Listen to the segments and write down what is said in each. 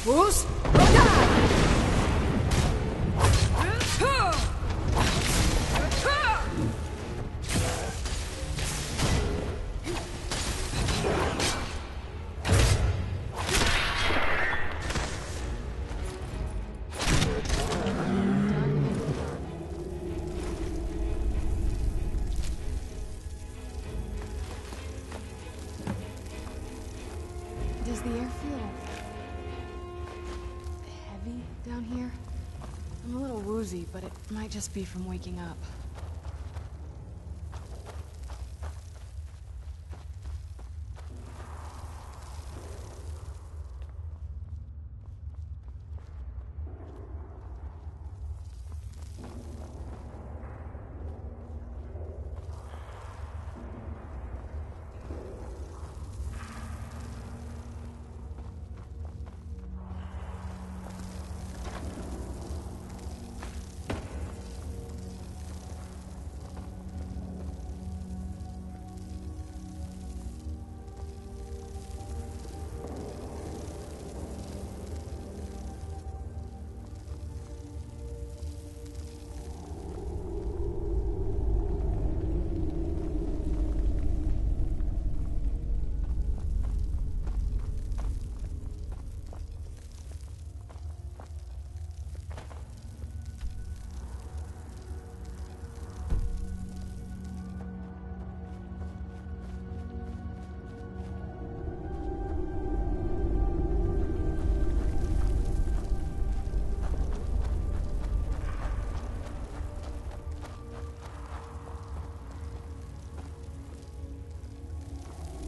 Who's? Does the air feel heavy down here? I'm a little woozy, but it might just be from waking up.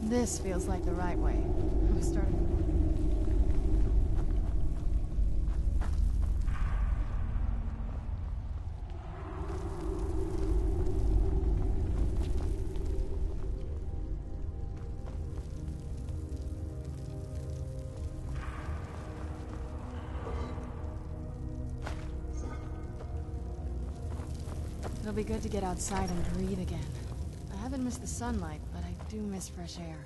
This feels like the right way. I'm starting. It'll be good to get outside and breathe again. I haven't missed the sunlight, but I do miss fresh air.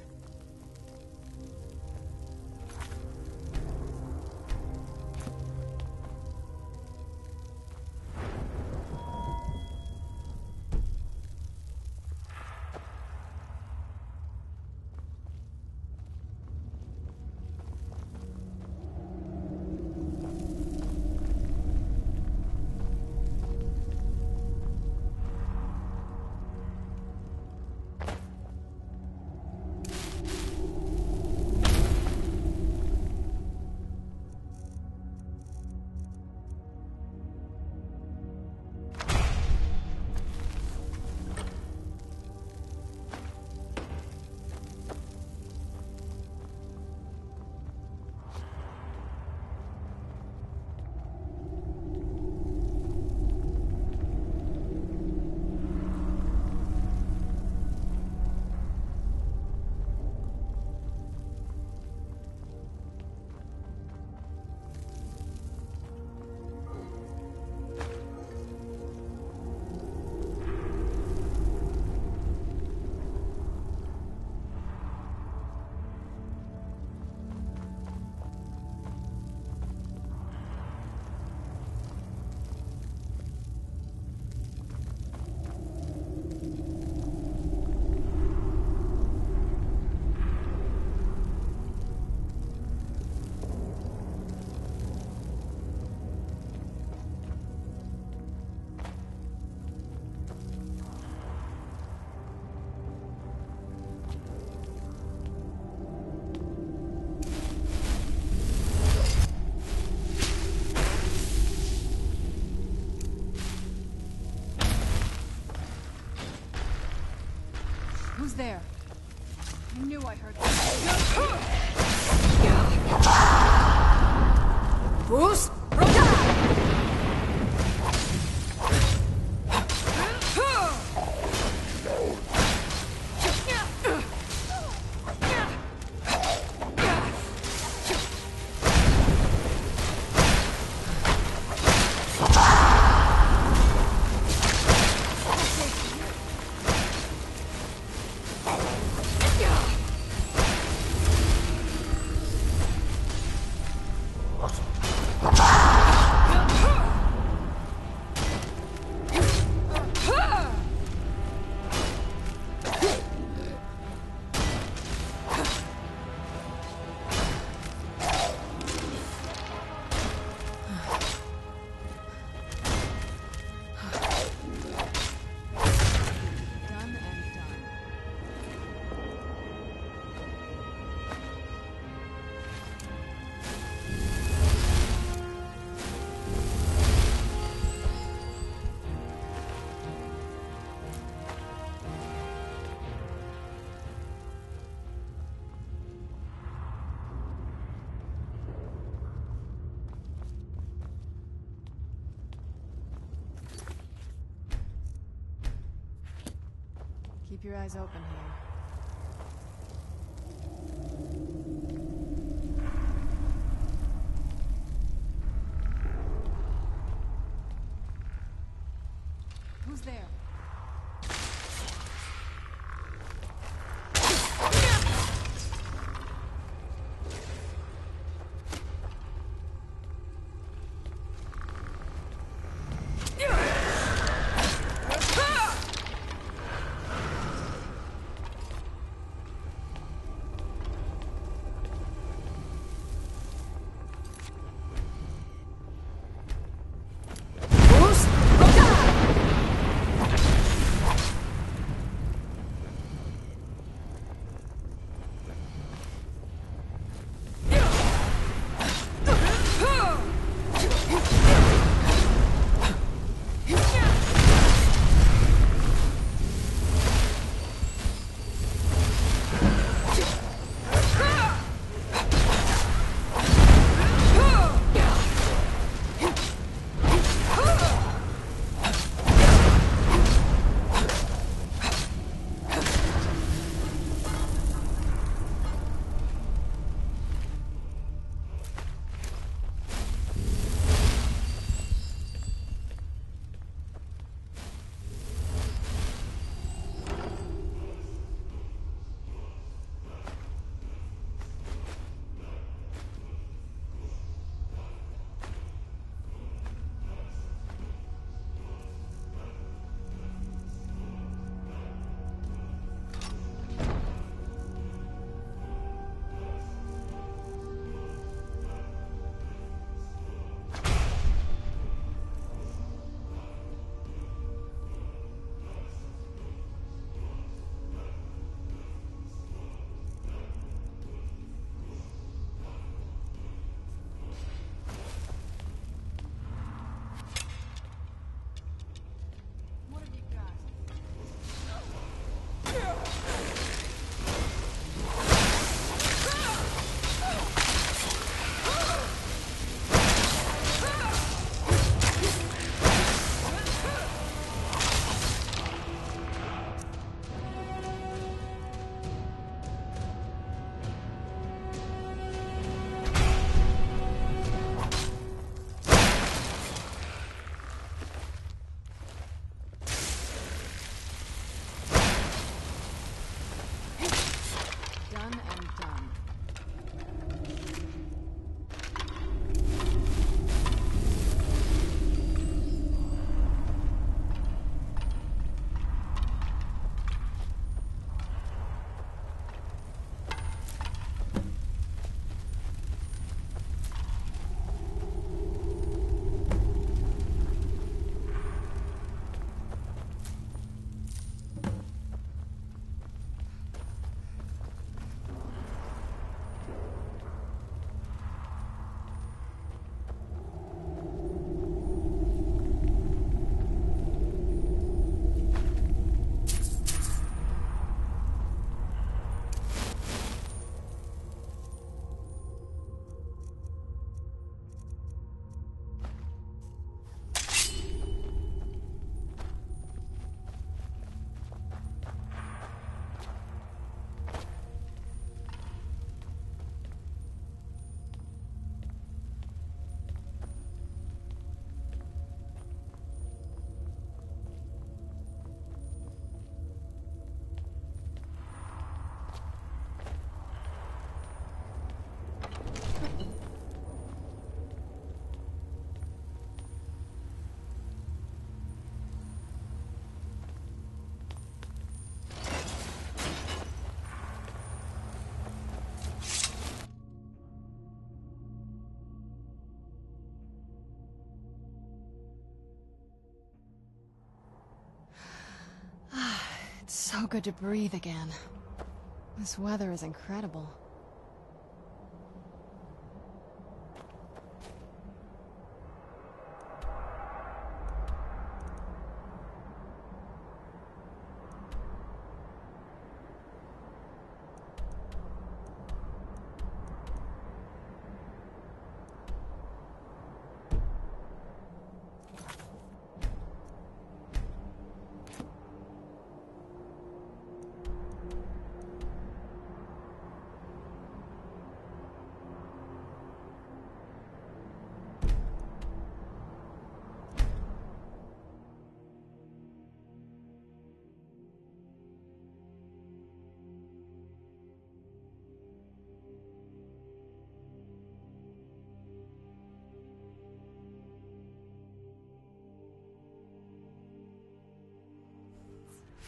Who's there? I knew I heard that. Who's? Keep your eyes open here. Who's there? It's so good to breathe again. This weather is incredible.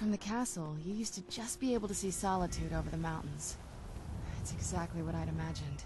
From the castle, you used to just be able to see Solitude over the mountains. It's exactly what I'd imagined.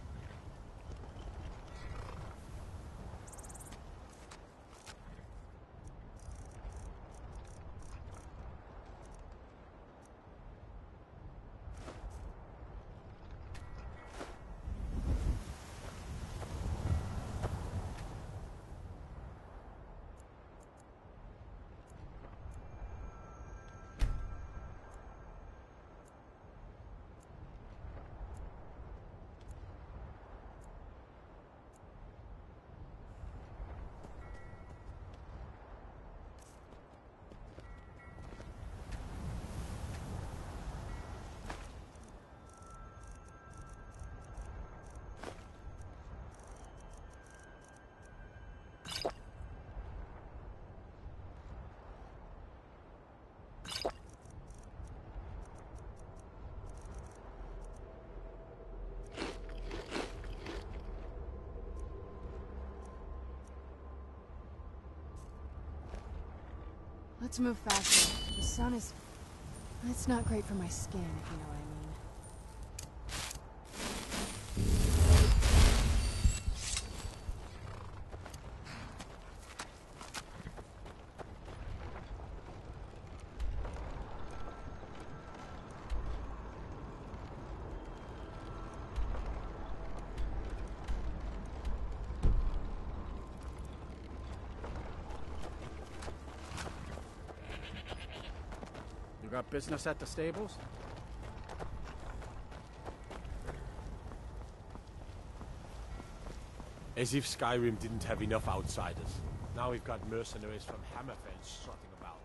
Let's move faster. The sun is... It's not great for my skin, if you know what I mean. You got business at the stables? As if Skyrim didn't have enough outsiders. Now we've got mercenaries from Hammerfell strutting about.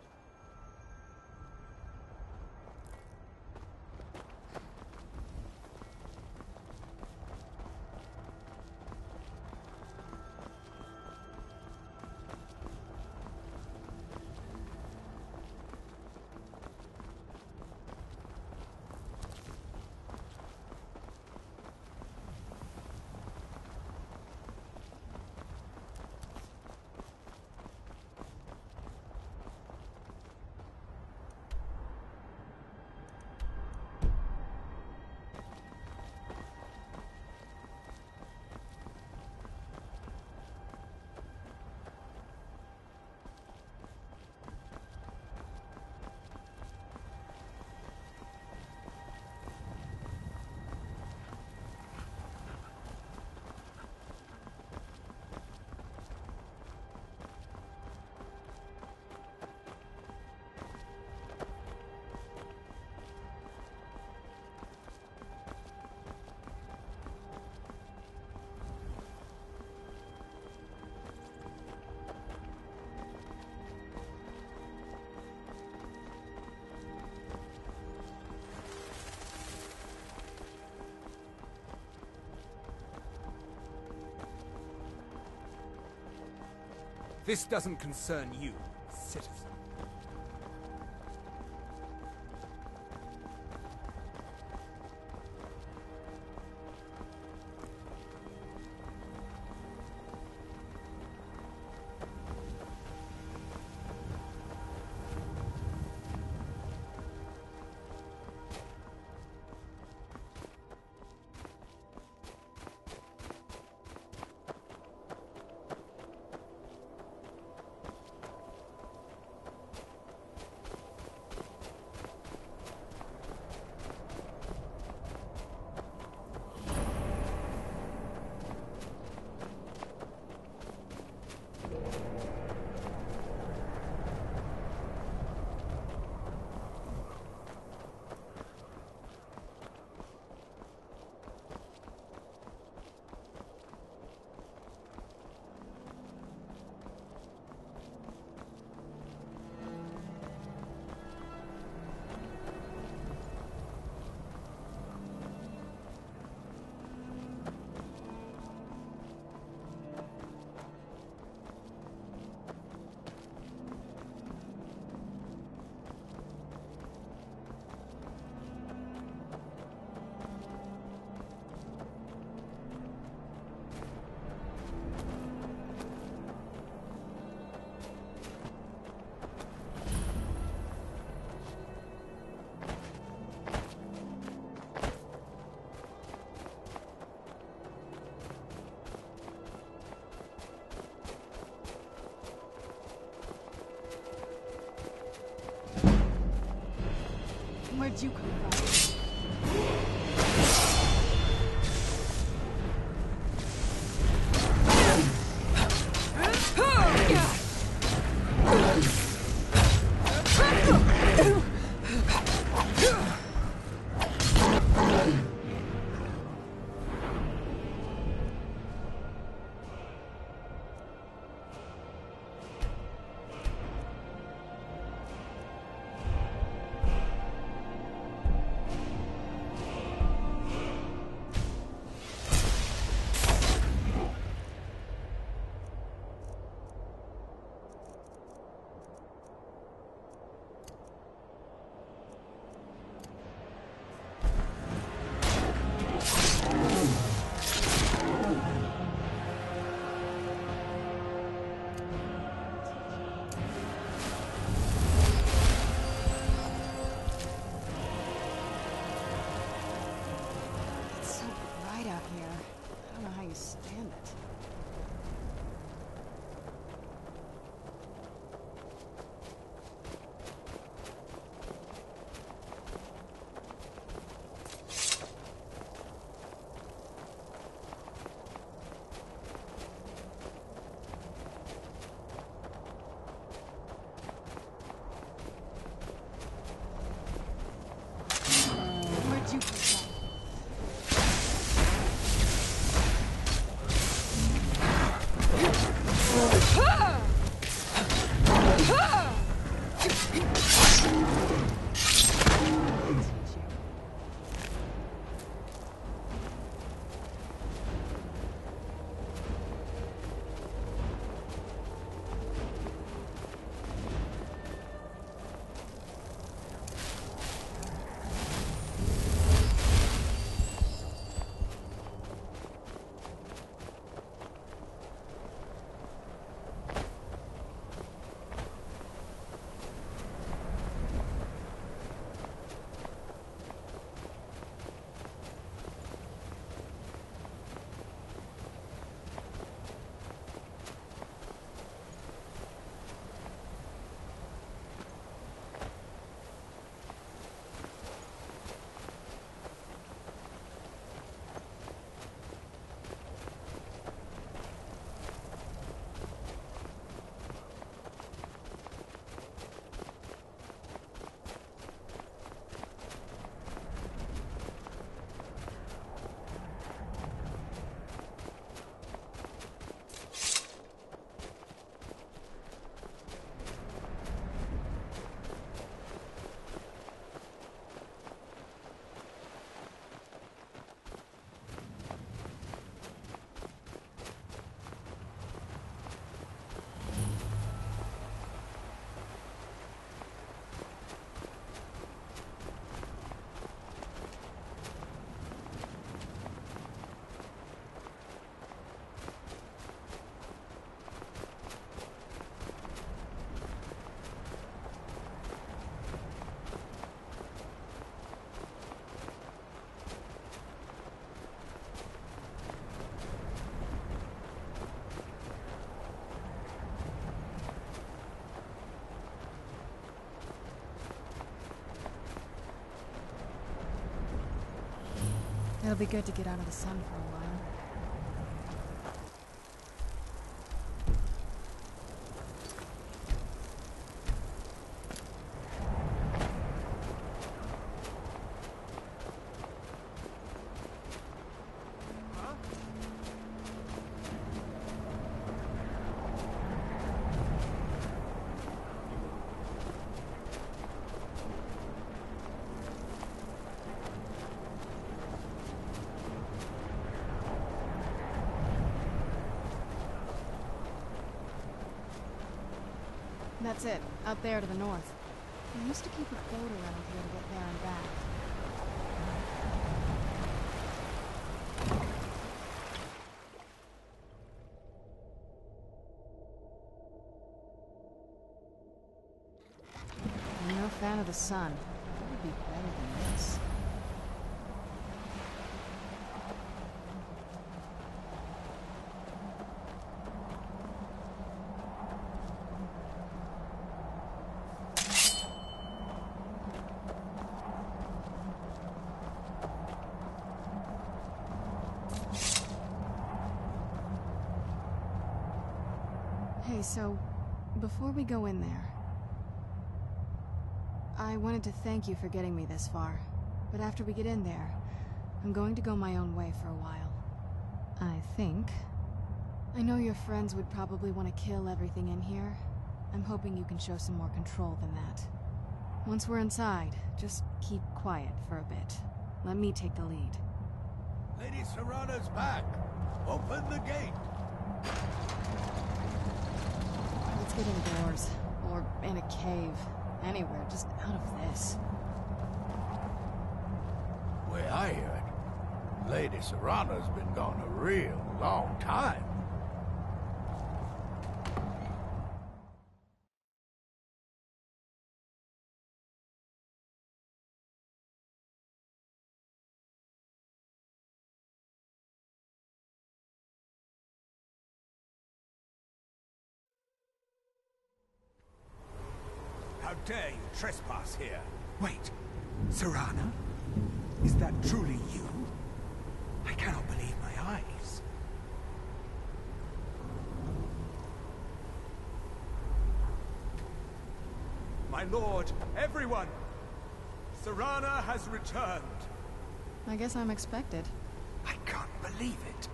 This doesn't concern you, citizen. Where'd you come from? It'll be good to get out of the sun for a while. That's it, out there to the north. We used to keep a boat around here to get there and back. I'm no fan of the sun. It would be better than this. Hey, so, before we go in there, I wanted to thank you for getting me this far, but after we get in there, I'm going to go my own way for a while. I think. I know your friends would probably want to kill everything in here. I'm hoping you can show some more control than that. Once we're inside, just keep quiet for a bit. Let me take the lead. Lady Serana's back. Open the gate. Let's get indoors. Or in a cave. Anywhere, just out of this. Way I heard, Lady Serana's been gone a real long time. How dare you trespass here? Wait, Serana? Is that truly you? I cannot believe my eyes. My lord, everyone! Serana has returned! I guess I'm expected. I can't believe it.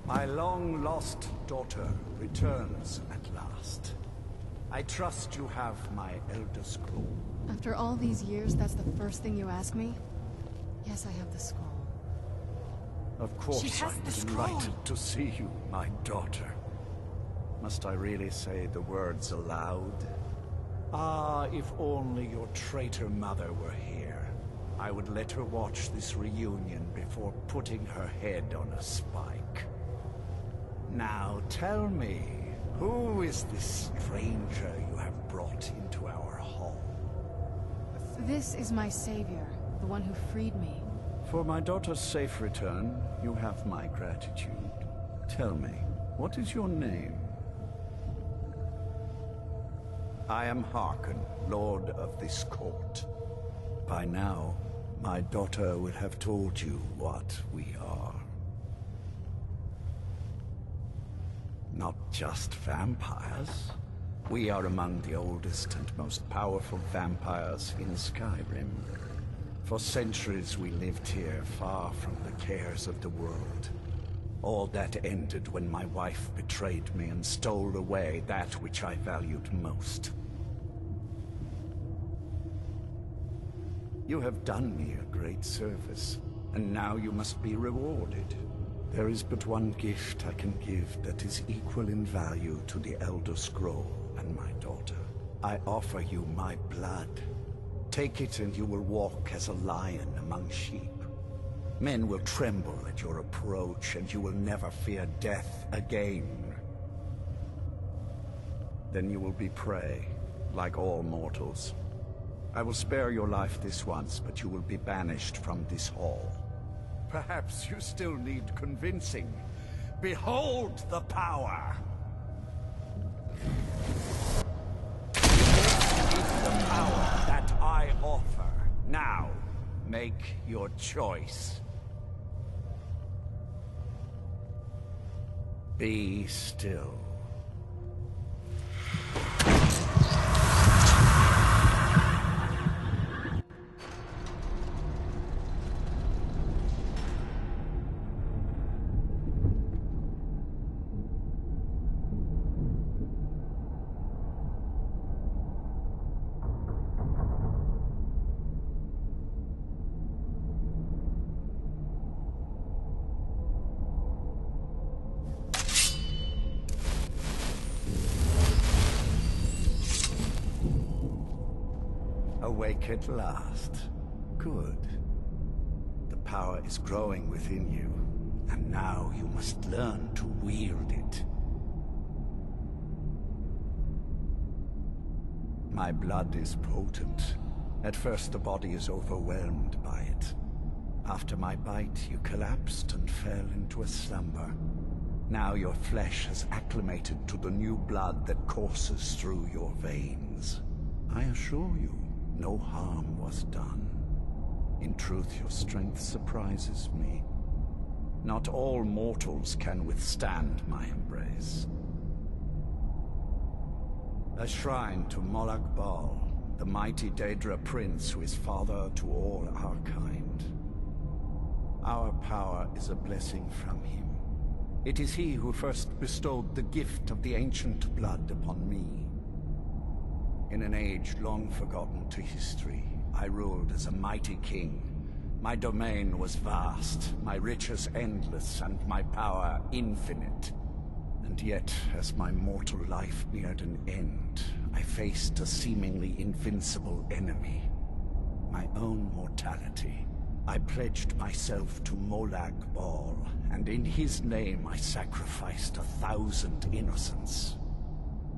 My long-lost daughter returns at last. I trust you have my Elder Scroll. After all these years, that's the first thing you ask me? Yes, I have the scroll. Of course, She has I'm the scroll. delighted to see you, my daughter. Must I really say the words aloud? Ah, if only your traitor mother were here. I would let her watch this reunion before putting her head on a spike. Now tell me, who is this stranger you have brought into our hall? This is my savior, the one who freed me. For my daughter's safe return, you have my gratitude. Tell me, what is your name? I am Harkon, Lord of this court. By now, my daughter will have told you what we are. Not just vampires. We are among the oldest and most powerful vampires in Skyrim. For centuries we lived here, far from the cares of the world. All that ended when my wife betrayed me and stole away that which I valued most. You have done me a great service, and now you must be rewarded. There is but one gift I can give that is equal in value to the Elder Scroll and my daughter. I offer you my blood. Take it and you will walk as a lion among sheep. Men will tremble at your approach and you will never fear death again. Then you will be prey, like all mortals. I will spare your life this once, but you will be banished from this hall. Perhaps you still need convincing. Behold the power! Behold the power that I offer. Now, make your choice. Be still. Awake at last. Good. The power is growing within you, and now you must learn to wield it. My blood is potent. At first the body is overwhelmed by it. After my bite, you collapsed and fell into a slumber. Now your flesh has acclimated to the new blood that courses through your veins. I assure you, no harm was done. In truth, your strength surprises me. Not all mortals can withstand my embrace. A shrine to Molag Bal, the mighty Daedra prince who is father to all our kind. Our power is a blessing from him. It is he who first bestowed the gift of the ancient blood upon me. In an age long forgotten to history, I ruled as a mighty king. My domain was vast, my riches endless, and my power infinite. And yet, as my mortal life neared an end, I faced a seemingly invincible enemy. My own mortality. I pledged myself to Molag Bal, and in his name I sacrificed 1,000 innocents.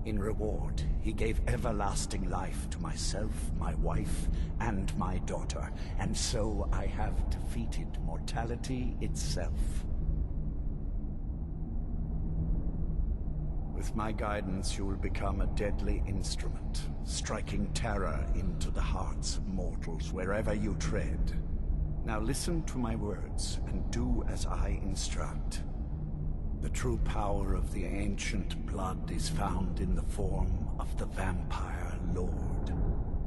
In reward, he gave everlasting life to myself, my wife, and my daughter, and so I have defeated mortality itself. With my guidance, you will become a deadly instrument, striking terror into the hearts of mortals wherever you tread. Now listen to my words, and do as I instruct. The true power of the ancient blood is found in the form of the Vampire Lord.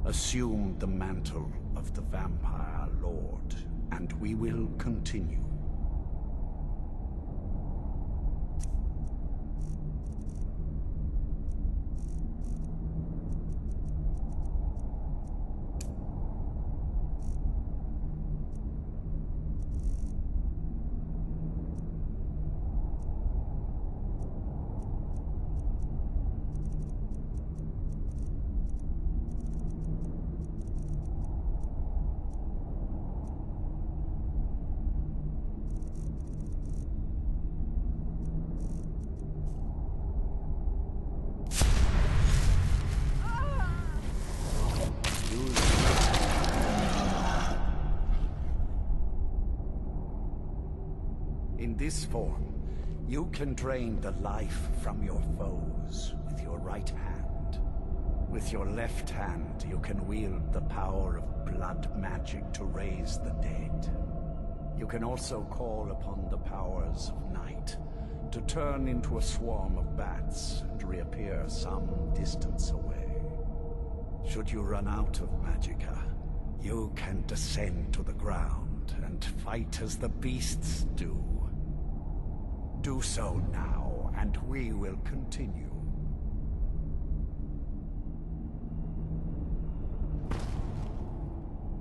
Assume the mantle of the Vampire Lord, and we will continue. In this form, you can drain the life from your foes with your right hand. With your left hand, you can wield the power of blood magic to raise the dead. You can also call upon the powers of night to turn into a swarm of bats and reappear some distance away. Should you run out of magicka, you can descend to the ground and fight as the beasts do. Do so now, and we will continue.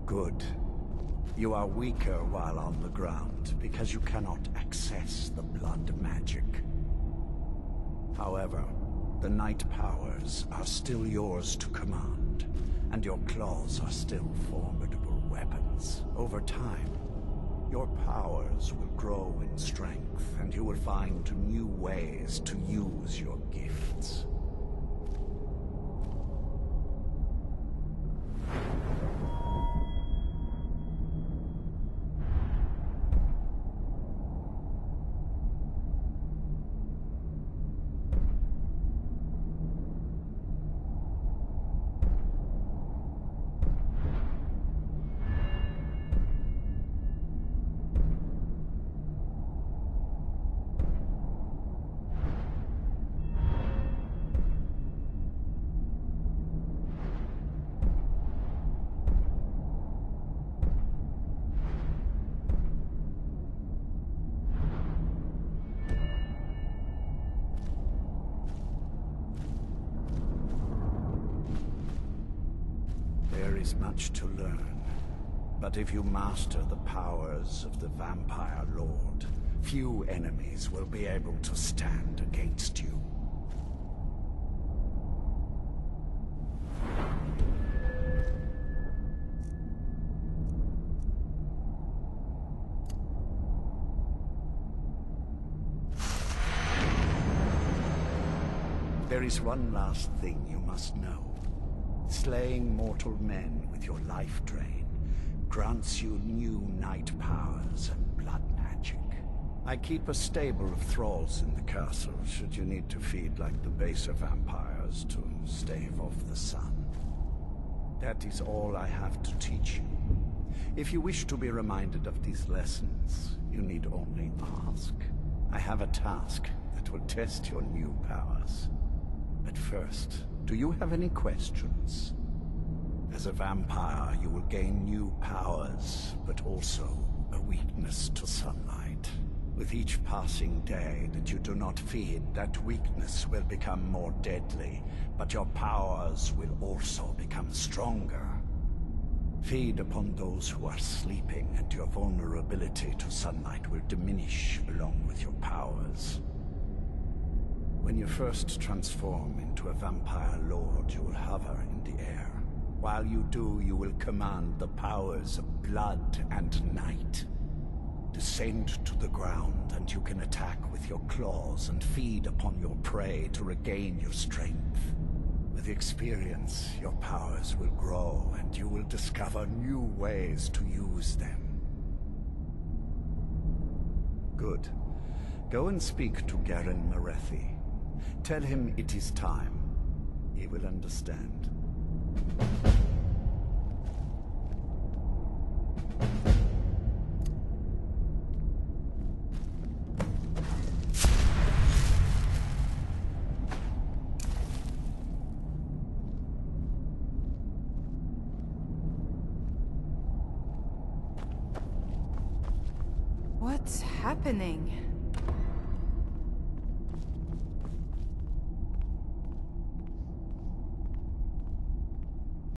Good. You are weaker while on the ground, because you cannot access the blood magic. However, the night powers are still yours to command, and your claws are still formidable weapons. Over time, your powers will grow in strength, and you will find new ways to use your gifts. There is much to learn, but if you master the powers of the Vampire Lord, few enemies will be able to stand against you. There is one last thing you must know. Slaying mortal men with your life drain grants you new night powers and blood magic. I keep a stable of thralls in the castle, should you need to feed like the baser vampires to stave off the sun. That is all I have to teach you. If you wish to be reminded of these lessons, you need only ask. I have a task that will test your new powers. But first, do you have any questions? As a vampire, you will gain new powers, but also a weakness to sunlight. With each passing day that you do not feed, that weakness will become more deadly, but your powers will also become stronger. Feed upon those who are sleeping, and your vulnerability to sunlight will diminish along with your powers. When you first transform into a vampire lord, you will hover in the air. While you do, you will command the powers of blood and night. Descend to the ground, and you can attack with your claws and feed upon your prey to regain your strength. With experience, your powers will grow, and you will discover new ways to use them. Good. Go and speak to Hvergelmirs. Tell him it is time. He will understand. What's happening?